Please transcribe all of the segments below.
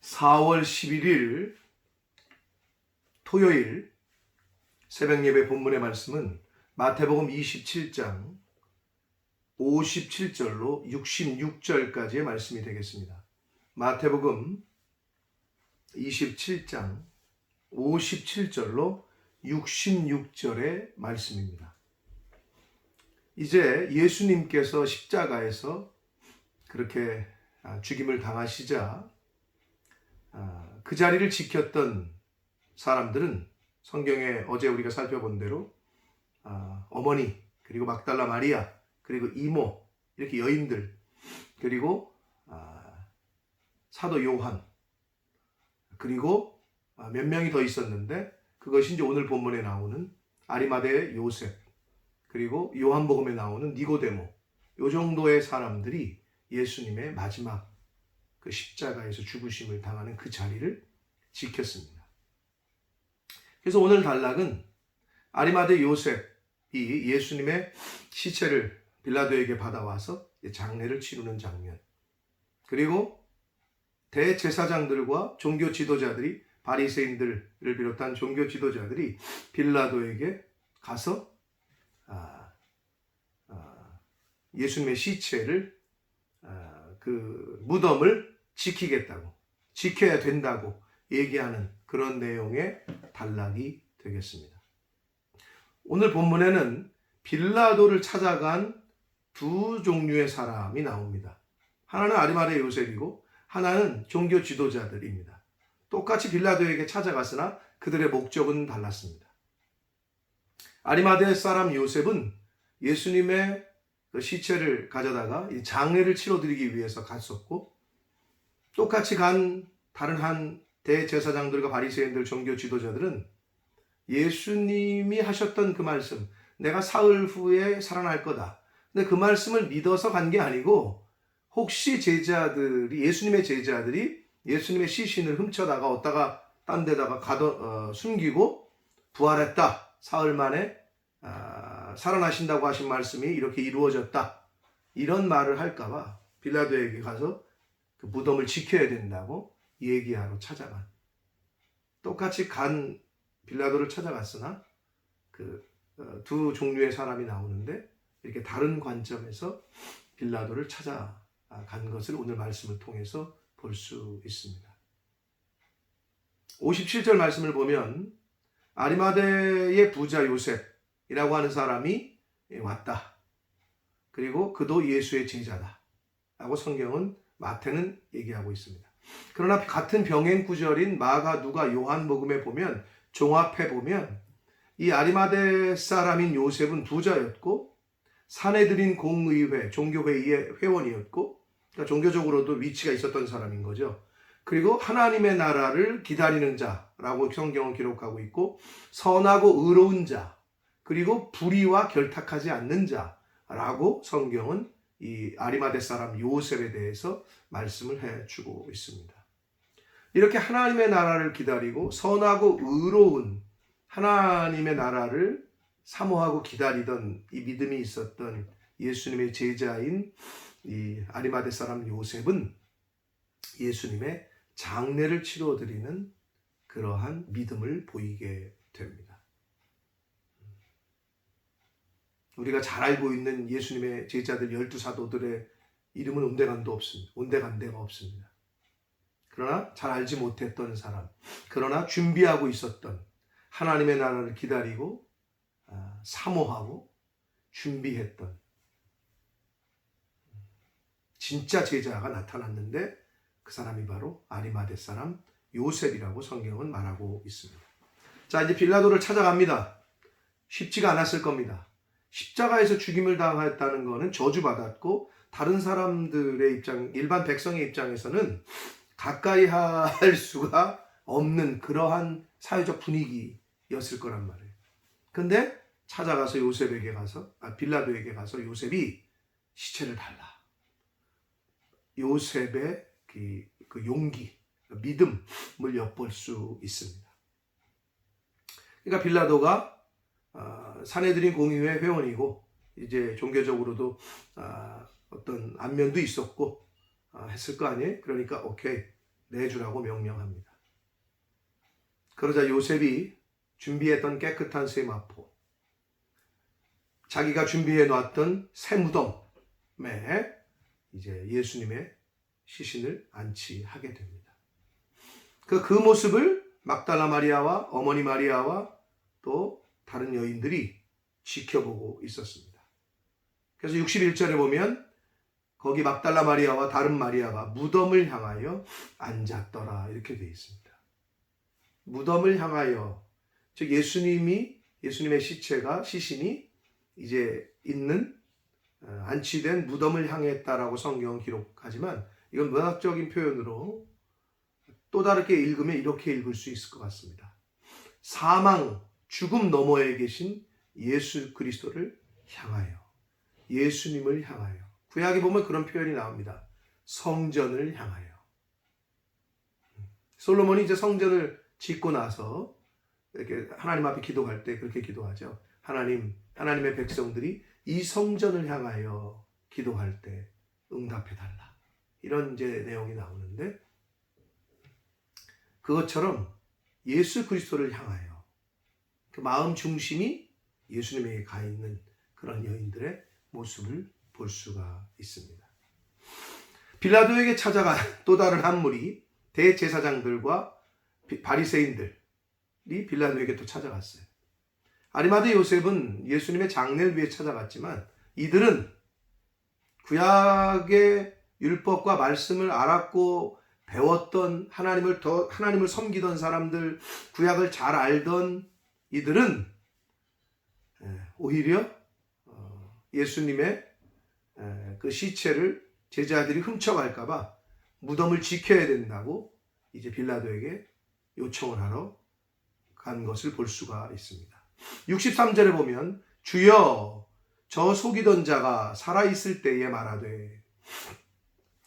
4월 11일 토요일 새벽 예배 본문의 말씀은 마태복음 27장 57절로 66절까지의 말씀이 되겠습니다. 마태복음 27장 57절로 66절의 말씀입니다. 이제 예수님께서 십자가에서 그렇게 죽임을 당하시자 그 자리를 지켰던 사람들은 성경에 어제 우리가 살펴본 대로 어머니, 그리고 막달라 마리아, 그리고 이모, 이렇게 여인들, 그리고 사도 요한, 그리고 몇 명이 더 있었는데 그것이 이제 오늘 본문에 나오는 아리마대의 요셉, 그리고 요한복음에 나오는 니고데모, 요 정도의 사람들이 예수님의 마지막 그 십자가에서 죽으심을 당하는 그 자리를 지켰습니다. 그래서 오늘 단락은 아리마대 요셉이 예수님의 시체를 빌라도에게 받아와서 장례를 치르는 장면, 그리고 대제사장들과 종교 지도자들이, 바리새인들을 비롯한 종교 지도자들이 빌라도에게 가서 예수님의 시체를 그 무덤을 지키겠다고, 지켜야 된다고 얘기하는 그런 내용의 단락이 되겠습니다. 오늘 본문에는 빌라도를 찾아간 두 종류의 사람이 나옵니다. 하나는 아리마대 요셉이고 하나는 종교 지도자들입니다. 똑같이 빌라도에게 찾아갔으나 그들의 목적은 달랐습니다. 아리마대 사람 요셉은 예수님의 그 시체를 가져다가 장례를 치러드리기 위해서 갔었고, 똑같이 간 다른 한 대제사장들과 바리새인들, 종교 지도자들은 예수님이 하셨던 그 말씀, 내가 사흘 후에 살아날 거다, 근데 그 말씀을 믿어서 간 게 아니고, 혹시 제자들이, 예수님의 제자들이 예수님의 시신을 훔쳐다가 어디다가 딴 데다가 숨기고 부활했다, 사흘 만에 살아나신다고 하신 말씀이 이렇게 이루어졌다, 이런 말을 할까봐 빌라도에게 가서 그 무덤을 지켜야 된다고 얘기하러 찾아간, 똑같이 간 빌라도를 찾아갔으나 그 두 종류의 사람이 나오는데 이렇게 다른 관점에서 빌라도를 찾아간 것을 오늘 말씀을 통해서 볼 수 있습니다. 57절 말씀을 보면 아리마대의 부자 요셉이라고 하는 사람이 왔다, 그리고 그도 예수의 제자다 라고 성경은, 마태는 얘기하고 있습니다. 그러나 같은 병행 구절인 마가, 누가, 요한복음에 보면, 종합해 보면 이 아리마대 사람인 요셉은 부자였고 사내들인 공의회, 종교회의의 회원이었고, 그러니까 종교적으로도 위치가 있었던 사람인 거죠. 그리고 하나님의 나라를 기다리는 자라고 성경은 기록하고 있고, 선하고 의로운 자, 그리고 불의와 결탁하지 않는 자라고 성경은 이 아리마대 사람 요셉에 대해서 말씀을 해주고 있습니다. 이렇게 하나님의 나라를 기다리고 선하고 의로운 하나님의 나라를 사모하고 기다리던 이 믿음이 있었던 예수님의 제자인 이 아리마대 사람 요셉은 예수님의 장례를 치러드리는 그러한 믿음을 보이게 됩니다. 우리가 잘 알고 있는 예수님의 제자들 12사도들의 이름은 온데간데가 없습니다. 그러나 잘 알지 못했던 사람, 그러나 준비하고 있었던, 하나님의 나라를 기다리고 사모하고 준비했던 진짜 제자가 나타났는데 그 사람이 바로 아리마대 사람 요셉이라고 성경은 말하고 있습니다. 자, 이제 빌라도를 찾아갑니다. 쉽지가 않았을 겁니다. 십자가에서 죽임을 당했다는 것은 저주받았고, 다른 사람들의 입장, 일반 백성의 입장에서는 가까이 할 수가 없는 그러한 사회적 분위기였을 거란 말이에요. 근데 찾아가서 요셉에게 가서, 빌라도에게 가서 요셉이 시체를 달라. 요셉의 그 용기, 믿음을 엿볼 수 있습니다. 그러니까 빌라도가 사내들인 공의회 회원이고, 이제 종교적으로도 어떤 안면도 있었고 했을 거 아니에요. 그러니까 오케이, 내주라고 명령합니다. 그러자 요셉이 준비했던 깨끗한 쇠마포, 자기가 준비해 놨던 새 무덤에 이제 예수님의 시신을 안치하게 됩니다. 그 모습을 막달라 마리아와 어머니 마리아와 또 다른 여인들이 지켜보고 있었습니다. 그래서 61절에 보면 거기 막달라 마리아와 다른 마리아가 무덤을 향하여 앉았더라 이렇게 되어 있습니다. 무덤을 향하여, 즉 예수님의 시신이 이제 있는 안치된 무덤을 향했다라고 성경은 기록하지만 이건 문학적인 표현으로 또 다르게 읽으면 이렇게 읽을 수 있을 것 같습니다. 사망, 죽음 너머에 계신 예수 그리스도를 향하여, 예수님을 향하여. 구약에 보면 그런 표현이 나옵니다. 성전을 향하여. 솔로몬이 이제 성전을 짓고 나서 이렇게 하나님 앞에 기도할 때 그렇게 기도하죠. 하나님의 백성들이 이 성전을 향하여 기도할 때 응답해달라. 이런 이제 내용이 나오는데, 그것처럼 예수 그리스도를 향하여 그 마음 중심이 예수님에게 가 있는 그런 여인들의 모습을 볼 수가 있습니다. 빌라도에게 찾아간 또 다른 한 무리, 대제사장들과 바리새인들이 빌라도에게 또 찾아갔어요. 아리마대 요셉은 예수님의 장례를 위해 찾아갔지만 이들은 구약의 율법과 말씀을 알았고 배웠던 하나님을 섬기던 사람들, 구약을 잘 알던 이들은 오히려 예수님의 그 시체를 제자들이 훔쳐갈까봐 무덤을 지켜야 된다고 이제 빌라도에게 요청을 하러 간 것을 볼 수가 있습니다. 63절에 보면 주여 저 속이던 자가 살아있을 때에 말하되,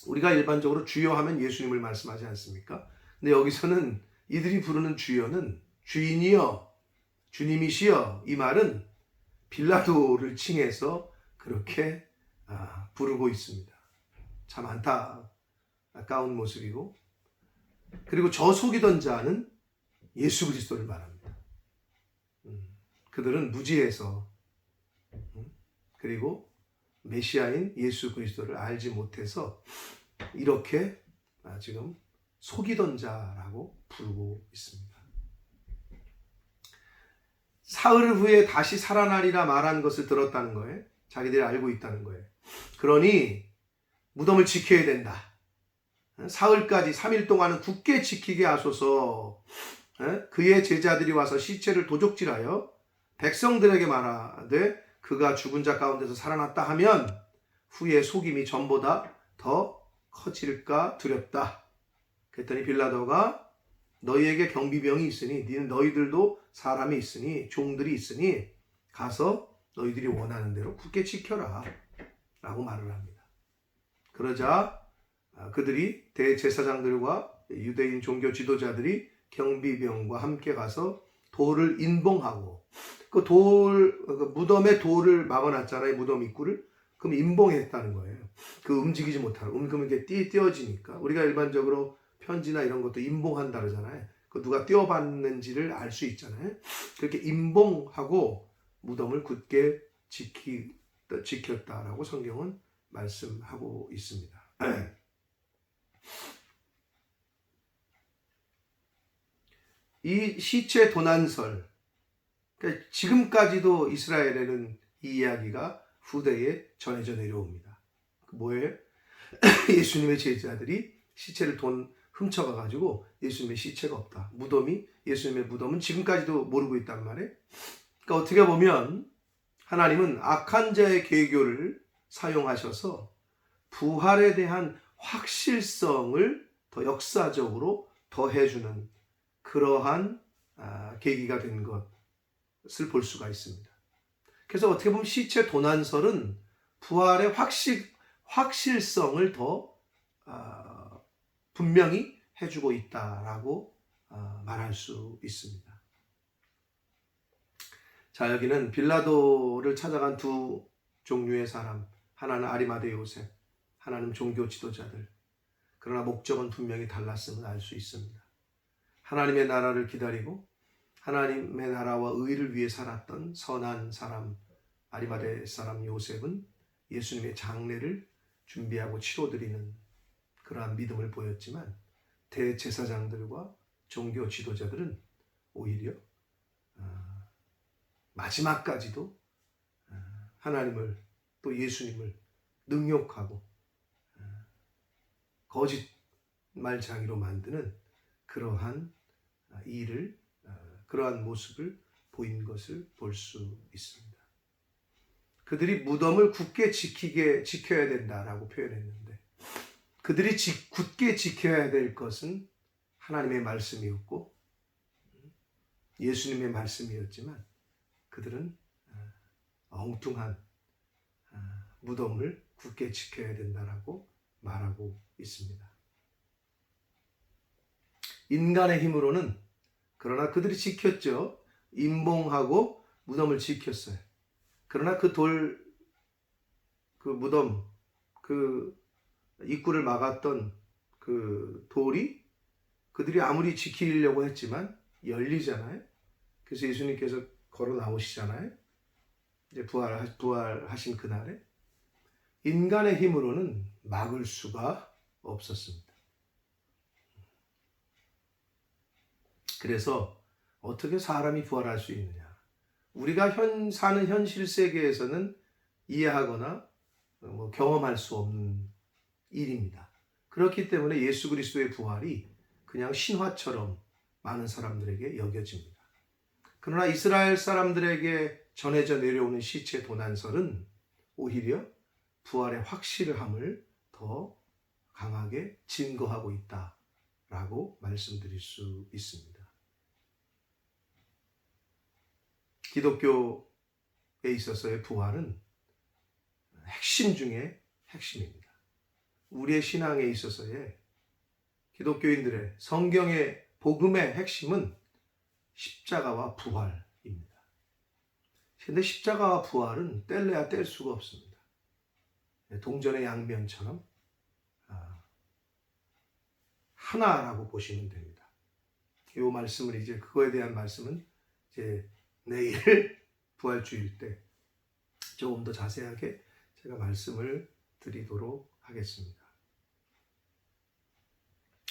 우리가 일반적으로 주여 하면 예수님을 말씀하지 않습니까? 근데 여기서는 이들이 부르는 주여는 주인이여, 주님이시여, 이 말은 빌라도를 칭해서 그렇게 부르고 있습니다. 참 안타까운 모습이고, 그리고 저 속이던 자는 예수 그리스도를 말합니다. 그들은 무지해서 그리고 메시아인 예수 그리스도를 알지 못해서 이렇게 지금 속이던 자라고 부르고 있습니다. 사흘 후에 다시 살아나리라 말한 것을 들었다는 거예요. 자기들이 알고 있다는 거예요. 그러니 무덤을 지켜야 된다. 사흘까지 3일 동안은 굳게 지키게 하소서. 그의 제자들이 와서 시체를 도적질하여 백성들에게 말하되 그가 죽은 자 가운데서 살아났다 하면 후에 속임이 전보다 더 커질까 두렵다. 그랬더니 빌라도가 너희에게 경비병이 있으니 너희들도 사람이 있으니 종들이 있으니 가서 너희들이 원하는 대로 굳게 지켜라 라고 말을 합니다. 그러자 그들이 대제사장들과 유대인 종교 지도자들이 경비병과 함께 가서 돌을 인봉하고, 그 무덤에 돌을 막아놨잖아요. 무덤 입구를. 그럼 인봉했다는 거예요. 그 움직이지 못하고. 그러면 이게 띄어지니까. 우리가 일반적으로 편지나 이런 것도 인봉한다 그러잖아요. 그 누가 띄어봤는지를 알 수 있잖아요. 그렇게 인봉하고 무덤을 굳게 지켰다라고 성경은 말씀하고 있습니다. 이 시체 도난설, 그러니까 지금까지도 이스라엘에는 이 이야기가 후대에 전해져 내려옵니다. 뭐예요? 예수님의 제자들이 시체를 훔쳐가가지고 예수님의 시체가 없다. 예수님의 무덤은 지금까지도 모르고 있단 말이에요. 그러니까 어떻게 보면 하나님은 악한 자의 계교를 사용하셔서 부활에 대한 확실성을 더 역사적으로 더해주는 그러한 계기가 된 것을 볼 수가 있습니다. 그래서 어떻게 보면 시체 도난설은 부활의 확실성을 더 분명히 해주고 있다라고 말할 수 있습니다. 자, 여기는 빌라도를 찾아간 두 종류의 사람, 하나는 아리마대 요셉, 하나는 종교 지도자들. 그러나 목적은 분명히 달랐음을 알 수 있습니다. 하나님의 나라를 기다리고 하나님의 나라와 의를 위해 살았던 선한 사람 아리마대 사람 요셉은 예수님의 장례를 준비하고 치러드리는 그러한 믿음을 보였지만 대제사장들과 종교 지도자들은 오히려 마지막까지도 하나님을 또 예수님을 능욕하고 거짓말장이로 만드는 그러한 일을 그러한 모습을 보인 것을 볼 수 있습니다. 그들이 무덤을 굳게 지켜야 된다라고 표현했는데 그들이 굳게 지켜야 될 것은 하나님의 말씀이었고 예수님의 말씀이었지만 그들은 엉뚱한 무덤을 굳게 지켜야 된다라고 말하고 있습니다. 인간의 힘으로는 그러나 그들이 지켰죠. 임봉하고 무덤을 지켰어요. 그러나 그 무덤, 그 입구를 막았던 그 돌이 그들이 아무리 지키려고 했지만 열리잖아요. 그래서 예수님께서 걸어 나오시잖아요. 이제 부활하신 그날에 인간의 힘으로는 막을 수가 없었습니다. 그래서 어떻게 사람이 부활할 수 있느냐? 우리가 사는 현실 세계에서는 이해하거나 경험할 수 없는 일입니다. 그렇기 때문에 예수 그리스도의 부활이 그냥 신화처럼 많은 사람들에게 여겨집니다. 그러나 이스라엘 사람들에게 전해져 내려오는 시체 도난설은 오히려 부활의 확실함을 더 강하게 증거하고 있다라고 말씀드릴 수 있습니다. 기독교에 있어서의 부활은 핵심 중에 핵심입니다. 우리의 신앙에 있어서의 기독교인들의 성경의 복음의 핵심은 십자가와 부활입니다. 그런데 십자가와 부활은 뗄래야 뗄 수가 없습니다. 동전의 양면처럼 하나라고 보시면 됩니다. 이 말씀을 그거에 대한 말씀은 내일 부활주일 때 조금 더 자세하게 제가 말씀을 드리도록 하겠습니다.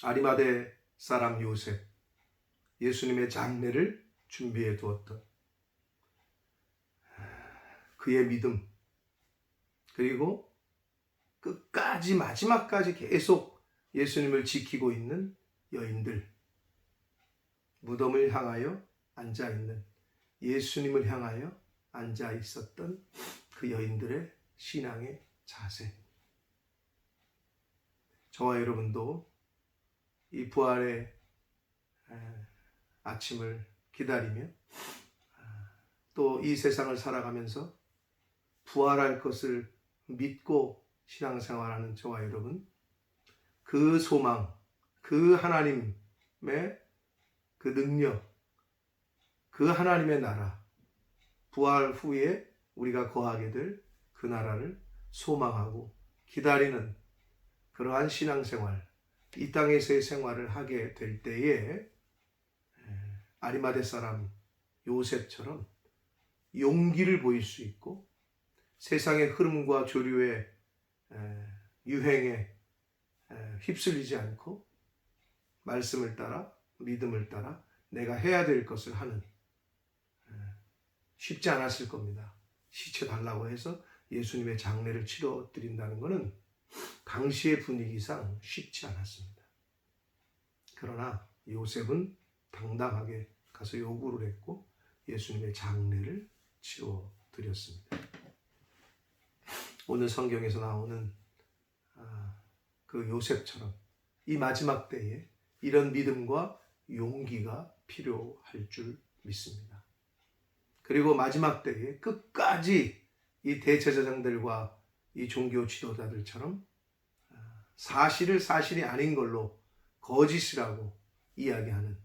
아리마대 사람 요셉, 예수님의 장례를 준비해 두었던 그의 믿음, 그리고 끝까지 마지막까지 계속 예수님을 지키고 있는 여인들, 무덤을 향하여 앉아있는 예수님을 향하여 앉아 있었던 그 여인들의 신앙의 자세. 저와 여러분도 이 부활의 아침을 기다리며 또 이 세상을 살아가면서 부활할 것을 믿고 신앙생활하는 저와 여러분, 그 소망, 그 하나님의 그 능력, 그 하나님의 나라, 부활 후에 우리가 거하게 될 그 나라를 소망하고 기다리는 그러한 신앙생활, 이 땅에서의 생활을 하게 될 때에 아리마대 사람 요셉처럼 용기를 보일 수 있고 세상의 흐름과 조류의 유행에 휩쓸리지 않고 말씀을 따라 믿음을 따라 내가 해야 될 것을 하는, 쉽지 않았을 겁니다. 시체 달라고 해서 예수님의 장례를 치러드린다는 것은 당시의 분위기상 쉽지 않았습니다. 그러나 요셉은 당당하게 가서 요구를 했고 예수님의 장례를 치러드렸습니다. 오늘 성경에서 나오는 그 요셉처럼 이 마지막 때에 이런 믿음과 용기가 필요할 줄 믿습니다. 그리고 마지막 때에 끝까지 이 대제사장들과 이 종교 지도자들처럼 사실을 사실이 아닌 걸로 거짓이라고 이야기하는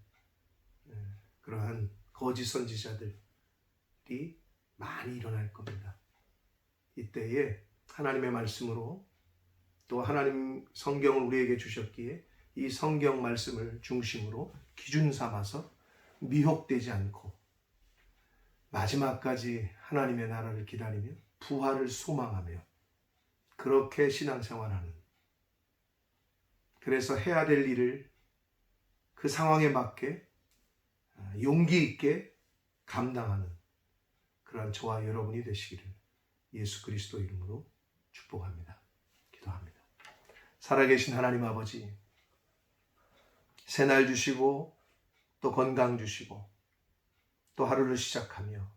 그러한 거짓 선지자들이 많이 일어날 겁니다. 이때에 하나님의 말씀으로 또 하나님 성경을 우리에게 주셨기에 이 성경 말씀을 중심으로 기준 삼아서 미혹되지 않고 마지막까지 하나님의 나라를 기다리며 부활을 소망하며 그렇게 신앙생활하는, 그래서 해야 될 일을 그 상황에 맞게 용기 있게 감당하는 그러한 저와 여러분이 되시기를 예수 그리스도 이름으로 축복합니다. 기도합니다. 살아계신 하나님 아버지, 새날 주시고 또 건강 주시고 또 하루를 시작하며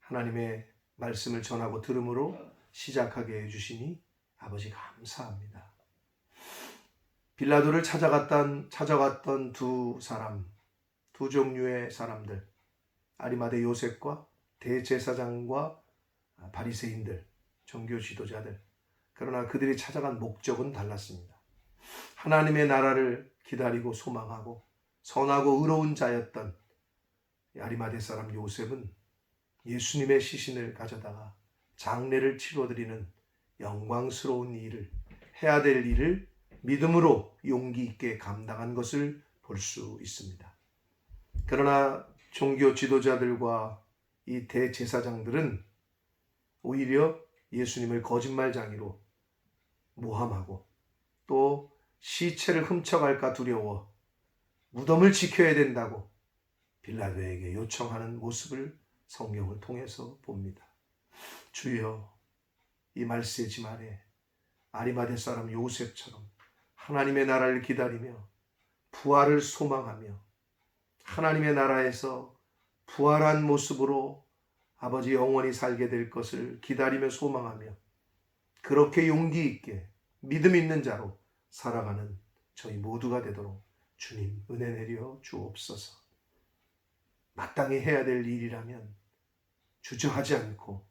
하나님의 말씀을 전하고 들음으로 시작하게 해주시니 아버지 감사합니다. 빌라도를 찾아갔던 두 종류의 사람들, 아리마대 요셉과 대제사장과 바리새인들, 종교 지도자들, 그러나 그들이 찾아간 목적은 달랐습니다. 하나님의 나라를 기다리고 소망하고 선하고 의로운 자였던 아리마대 사람 요셉은 예수님의 시신을 가져다가 장례를 치러드리는 영광스러운 일을, 해야 될 일을 믿음으로 용기 있게 감당한 것을 볼 수 있습니다. 그러나 종교 지도자들과 이 대제사장들은 오히려 예수님을 거짓말쟁이로 모함하고 또 시체를 훔쳐갈까 두려워 무덤을 지켜야 된다고 빌라도에게 요청하는 모습을 성경을 통해서 봅니다. 주여, 이 말세지 말에 아리마대 사람 요셉처럼 하나님의 나라를 기다리며 부활을 소망하며 하나님의 나라에서 부활한 모습으로 아버지 영원히 살게 될 것을 기다리며 소망하며 그렇게 용기 있게 믿음 있는 자로 살아가는 저희 모두가 되도록 주님 은혜 내려 주옵소서. 마땅히 해야 될 일이라면 주저하지 않고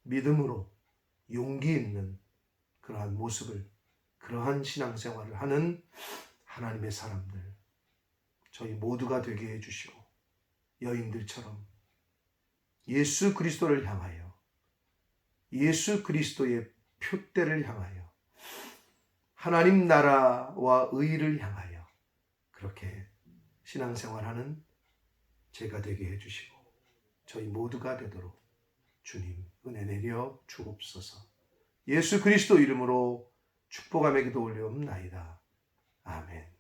믿음으로 용기 있는 그러한 모습을, 그러한 신앙생활을 하는 하나님의 사람들 저희 모두가 되게 해주시고 여인들처럼 예수 그리스도를 향하여, 예수 그리스도의 표대를 향하여, 하나님 나라와 의를 향하여 그렇게 신앙생활하는 제가 되게 해주시고 저희 모두가 되도록 주님 은혜 내려 주옵소서. 예수 그리스도 이름으로 축복하며 기도 올려옵나이다. 아멘.